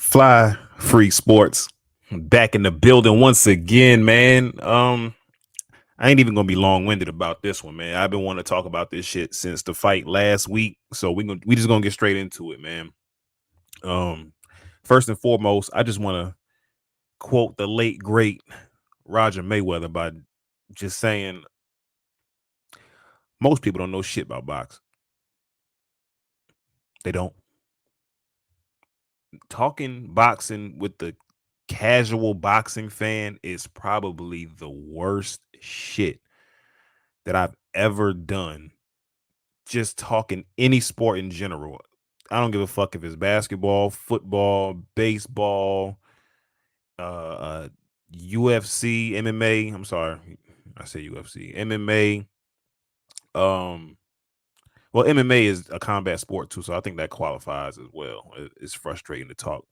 Fly Free Sports back in the building once again, man. I ain't even gonna be long winded about this one, man. I've been wanting to talk about this shit since the fight last week, so we just gonna get straight into it, man. Um, First and foremost, I just want to quote the late great Roger Mayweather by just saying most people don't know shit about boxing. They don't. Talking boxing with the casual boxing fan is probably the worst shit that I've ever done. Just talking any sport in general. I don't give a fuck if it's basketball, football, baseball, uh, UFC, MMA. I'm sorry, I say UFC, MMA. Um, well, MMA is a combat sport too, so I think that qualifies as well. It's frustrating to talk.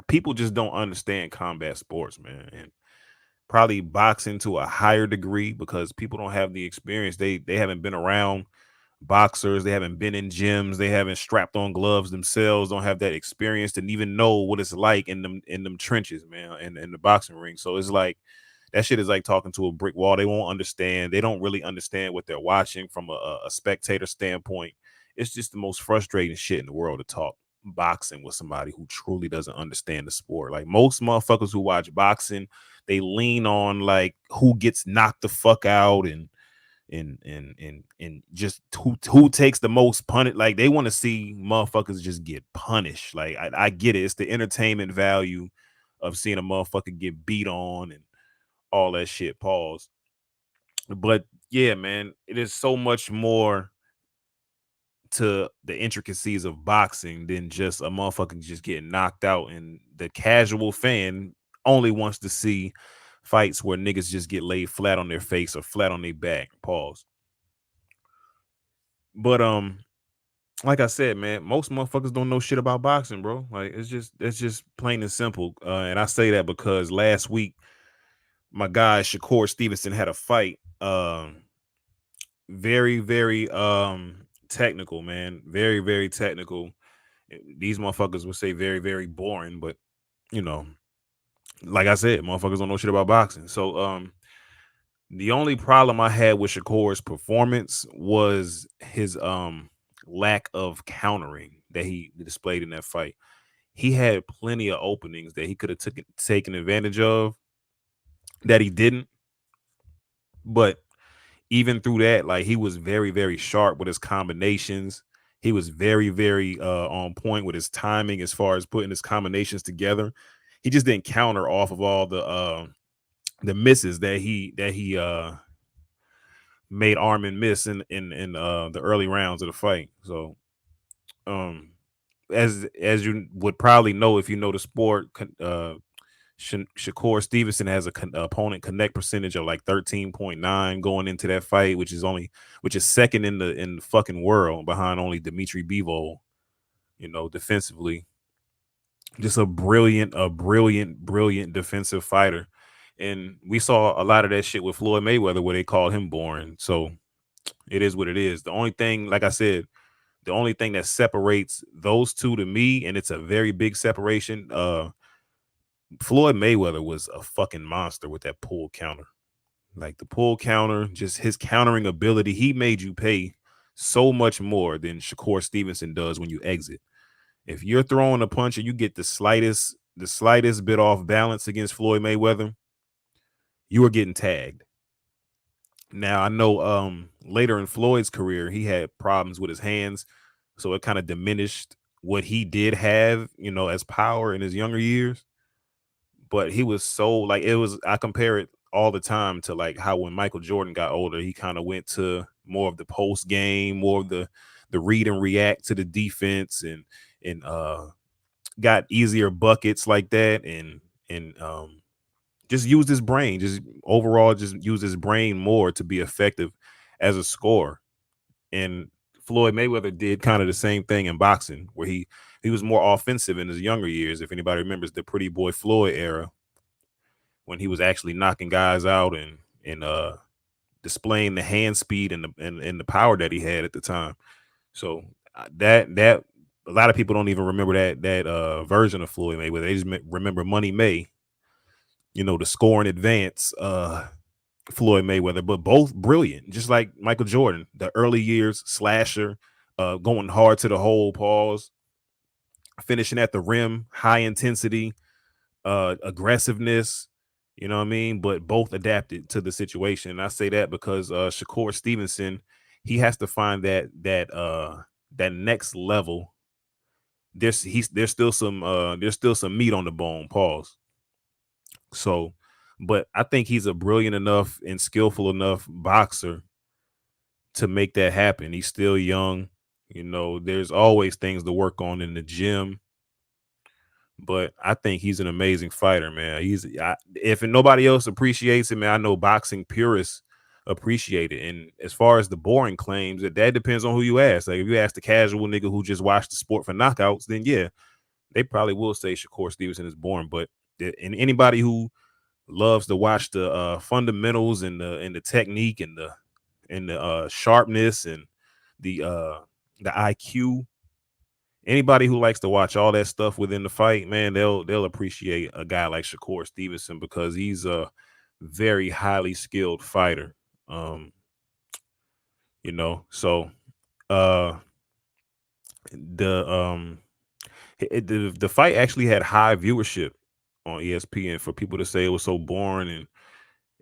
People just don't understand combat sports, man, and probably boxing to a higher degree because people don't have the experience. They haven't been around boxers, they haven't been in gyms, they haven't strapped on gloves themselves, don't have that experience to even know what it's like in them trenches, man, in the boxing ring. So it's like that shit is like talking to a brick wall. They won't understand. They don't really understand what they're watching from a spectator standpoint. It's just the most frustrating shit in the world to talk boxing with somebody who truly doesn't understand the sport. Like most motherfuckers who watch boxing, they lean on like who gets knocked the fuck out and just who takes the most punish. Like they want to see motherfuckers just get punished. Like I get it. It's the entertainment value of seeing a motherfucker get beat on and all that shit. Pause. But yeah, man, it is so much more to the intricacies of boxing than just a motherfucker just getting knocked out. And the casual fan only wants to see fights where niggas just get laid flat on their face or flat on their back. Pause. But like I said, man, most motherfuckers don't know shit about boxing, bro. Like it's just plain and simple. And I say that because last week my guy Shakur Stevenson had a fight. Very technical, man. Very technical. These motherfuckers would say very boring, but you know, like I said, motherfuckers don't know shit about boxing. So the only problem I had with Shakur's performance was his lack of countering that he displayed in that fight. He had plenty of openings that he could have taken advantage of that he didn't. But even through that, like he was very sharp with his combinations. He was very on point with his timing as far as putting his combinations together. He just didn't counter off of all the misses that he made Armin miss in the early rounds of the fight. So um as you would probably know if you know the sport, Shakur Stevenson has a opponent connect percentage of like 13.9 going into that fight, which is second in the fucking world behind only Dimitri Bivol. You know, defensively, just brilliant defensive fighter. And we saw a lot of that shit with Floyd Mayweather where they called him boring. So it is what it is. The only thing, like I said, the only thing that separates those two to me, and it's a very big separation, Floyd Mayweather was a fucking monster with that pull counter. Like the pull counter, just his countering ability, he made you pay so much more than Shakur Stevenson does when you exit. If you're throwing a punch and you get the slightest bit off balance against Floyd Mayweather, you are getting tagged. Now I know later in Floyd's career, he had problems with his hands, so it kind of diminished what he did have, as power in his younger years. But he was so like it was I compare it all the time to like how when Michael Jordan got older, he kind of went to more of the post game, more of the read and react to the defense and got easier buckets like that and just used his brain, just overall just used his brain more to be effective as a scorer. And Floyd Mayweather did kind of the same thing in boxing, where he was more offensive in his younger years. If anybody remembers the Pretty Boy Floyd era, when he was actually knocking guys out and displaying the hand speed and the power that he had at the time. So that a lot of people don't even remember that version of Floyd Mayweather. They just remember Money May, the score in advance Floyd Mayweather, but both brilliant, just like Michael Jordan. The early years slasher, going hard to the hole, pause, finishing at the rim, high intensity, aggressiveness. You know what I mean? But both adapted to the situation. And I say that because Shakur Stevenson, he has to find that next level. There's still some meat on the bone. Pause. So, but I think he's a brilliant enough and skillful enough boxer to make that happen. He's still young. There's always things to work on in the gym, but I think he's an amazing fighter, man. If nobody else appreciates him, man, I know boxing purists appreciate it. And as far as the boring claims, that depends on who you ask. Like if you ask the casual nigga who just watched the sport for knockouts, then yeah, they probably will say Shakur Stevenson is boring. But and anybody who loves to watch the fundamentals and the technique and the sharpness and the IQ. Anybody who likes to watch all that stuff within the fight, man, they'll appreciate a guy like Shakur Stevenson because he's a very highly skilled fighter. Um, so uh the the fight actually had high viewership on ESPN for people to say it was so boring. And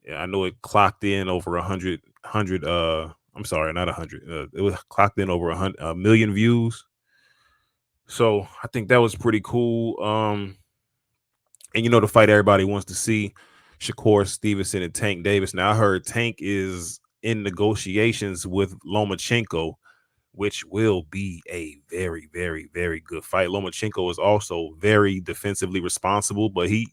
yeah, I know it clocked in over 100. I'm sorry, not 100. It was clocked in over a million views. So I think that was pretty cool. And the fight everybody wants to see, Shakur Stevenson and Tank Davis. Now I heard Tank is in negotiations with Lomachenko, which will be a very, very, very good fight. Lomachenko is also very defensively responsible, but he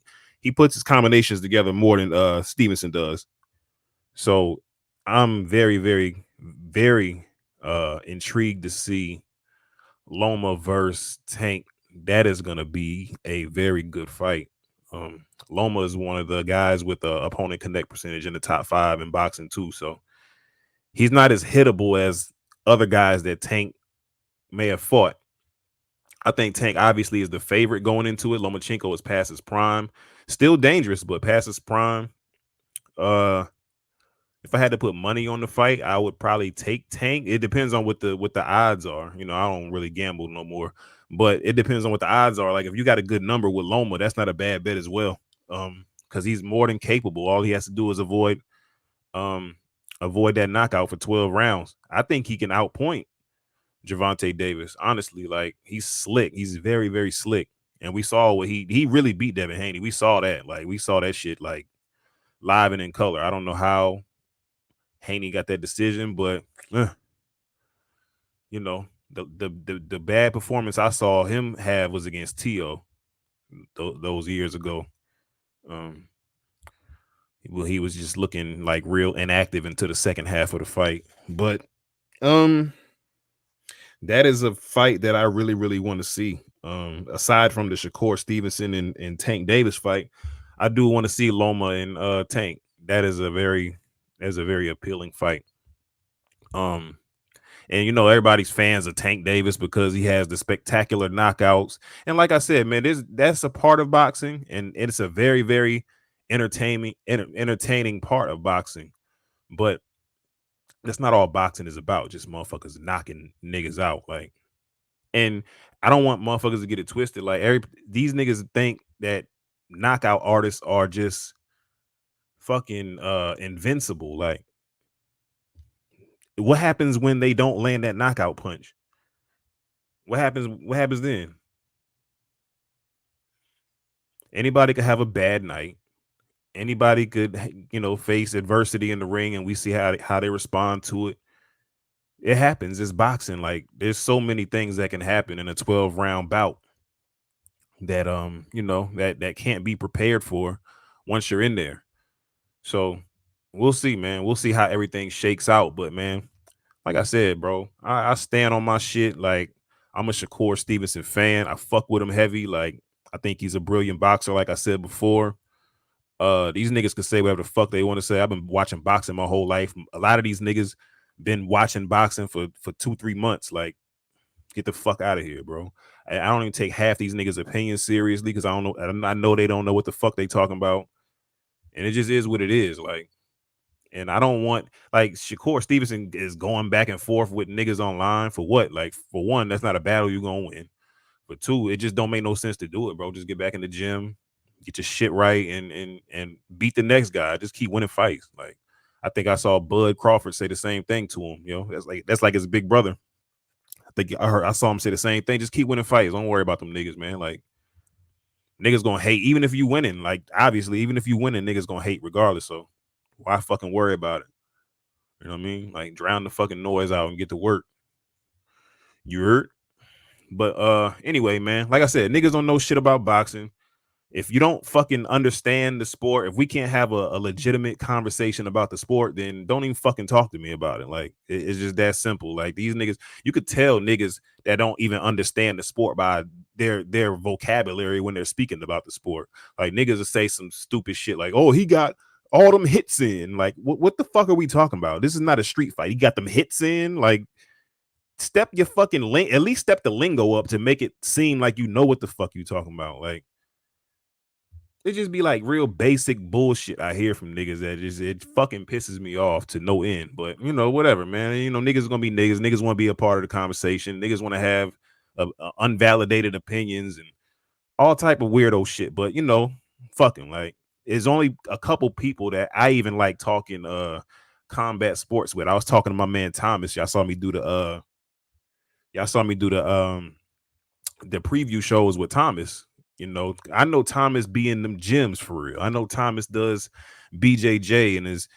puts his combinations together more than Stevenson does. So I'm very, very, very intrigued to see Loma versus Tank. That is gonna be a very good fight. Loma is one of the guys with the opponent connect percentage in the top 5 in boxing too. So he's not as hittable as other guys that Tank may have fought. I think Tank obviously is the favorite going into it. Lomachenko is past his prime, still dangerous, but past his prime. Uh, if I had to put money on the fight, I would probably take Tank. It depends on what the odds are. I don't really gamble no more, but it depends on what the odds are. Like if you got a good number with Loma, that's not a bad bet as well. Because he's more than capable. All he has to do is avoid that knockout for 12 rounds. I think he can outpoint Gervonta Davis. Honestly, like he's slick. He's very, very slick. And we saw what he really beat Devin Haney. We saw that. Like we saw that shit like live and in color. I don't know how Haney got that decision, but the bad performance I saw him have was against Tio those years ago. Well, he was just looking like real inactive into the second half of the fight. But that is a fight that I really, really want to see. Aside from the Shakur Stevenson and Tank Davis fight, I do want to see Loma and Tank. That's a very appealing fight. And everybody's fans of Tank Davis because he has the spectacular knockouts. And like I said, man, that's a part of boxing, and it's a very, very entertaining part of boxing. But that's not all boxing is about. Just motherfuckers knocking niggas out. Like, and I don't want motherfuckers to get it twisted. Like these niggas think that knockout artists are just fucking invincible. Like, what happens when they don't land that knockout punch? What happens then? Anybody could have a bad night. Anybody could, face adversity in the ring, and we see how they respond to it. It happens. It's boxing. Like there's so many things that can happen in a 12-round bout that that can't be prepared for once you're in there. So we'll see, man. We'll see how everything shakes out. But man, like I said, bro, I stand on my shit. Like I'm a Shakur Stevenson fan. I fuck with him heavy. Like I think he's a brilliant boxer. Like I said before, these niggas could say whatever the fuck they want to say. I've been watching boxing my whole life. A lot of these niggas been watching boxing for 2-3 months. Like Get the fuck out of here, bro. I don't even take half these niggas' opinions seriously because I don't know. I know they don't know what the fuck they talking about, and it just is what it is. Like, and I don't want like Shakur Stevenson is going back and forth with niggas online for what? Like, for one, that's not a battle you're gonna win. For two, it just don't make no sense to do it, bro. Just get back in the gym, get your shit right, and beat the next guy. Just keep winning fights. Like, I think I saw Bud Crawford say the same thing to him. You know, that's like his big brother. I saw him say the same thing. Just keep winning fights. Don't worry about them niggas, man. Like, niggas gonna hate even if you winning. Like, obviously, even if you winning, niggas gonna hate regardless. So why fucking worry about it? You know what I mean? Like, drown the fucking noise out and get to work. You heard? But anyway, man, like I said, niggas don't know shit about boxing. If you don't fucking understand the sport, if we can't have a legitimate conversation about the sport, then don't even fucking talk to me about it. Like, it's just that simple. Like, these niggas, you could tell niggas that don't even understand the sport by their vocabulary when they're speaking about the sport. Like, niggas will say some stupid shit like, "Oh, he got all them hits in." Like, what the fuck are we talking about? This is not a street fight. He got them hits in. Like, step your fucking at least step the lingo up to make it seem like you know what the fuck you talking about. Like, it just be like real basic bullshit I hear from niggas that just it fucking pisses me off to no end. But whatever, man. Niggas gonna be niggas. Niggas want to be a part of the conversation. Niggas want to have unvalidated opinions and all type of weirdo shit. But fucking like, there's only a couple people that I even like talking combat sports with. I was talking to my man Thomas. Y'all saw me do the preview shows with Thomas. I know Thomas be in them gyms for real. I know Thomas does BJJ and is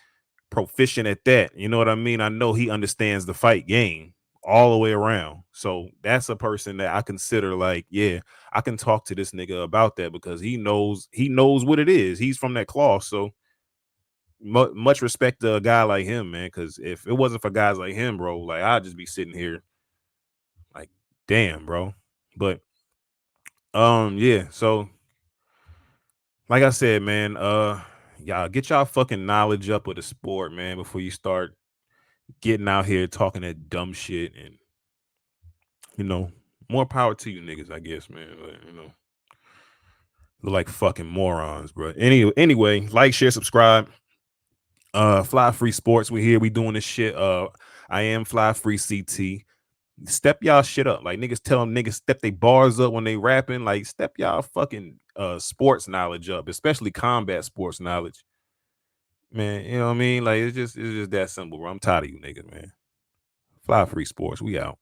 proficient at that. You know what I mean? I know he understands the fight game all the way around. So that's a person that I consider like, yeah, I can talk to this nigga about that because he knows what it is. He's from that cloth. So much respect to a guy like him, man. Because if it wasn't for guys like him, bro, like, I'd just be sitting here like, damn, bro. But yeah, so like I said, man, y'all get y'all fucking knowledge up with the sport, man, before you start getting out here talking that dumb shit. And you know more power to you niggas, I guess, man. But, look like fucking morons, bro. Anyway, like, share, subscribe. Fly Free Sports, we here, we doing this shit. I am Fly Free CT. Step y'all shit up. Like, niggas tell them niggas step they bars up when they rapping. Like, step y'all fucking sports knowledge up, especially combat sports knowledge. Man, you know what I mean? Like, it's just that simple, bro. I'm tired of you niggas, man. Fly Free Sports, we out.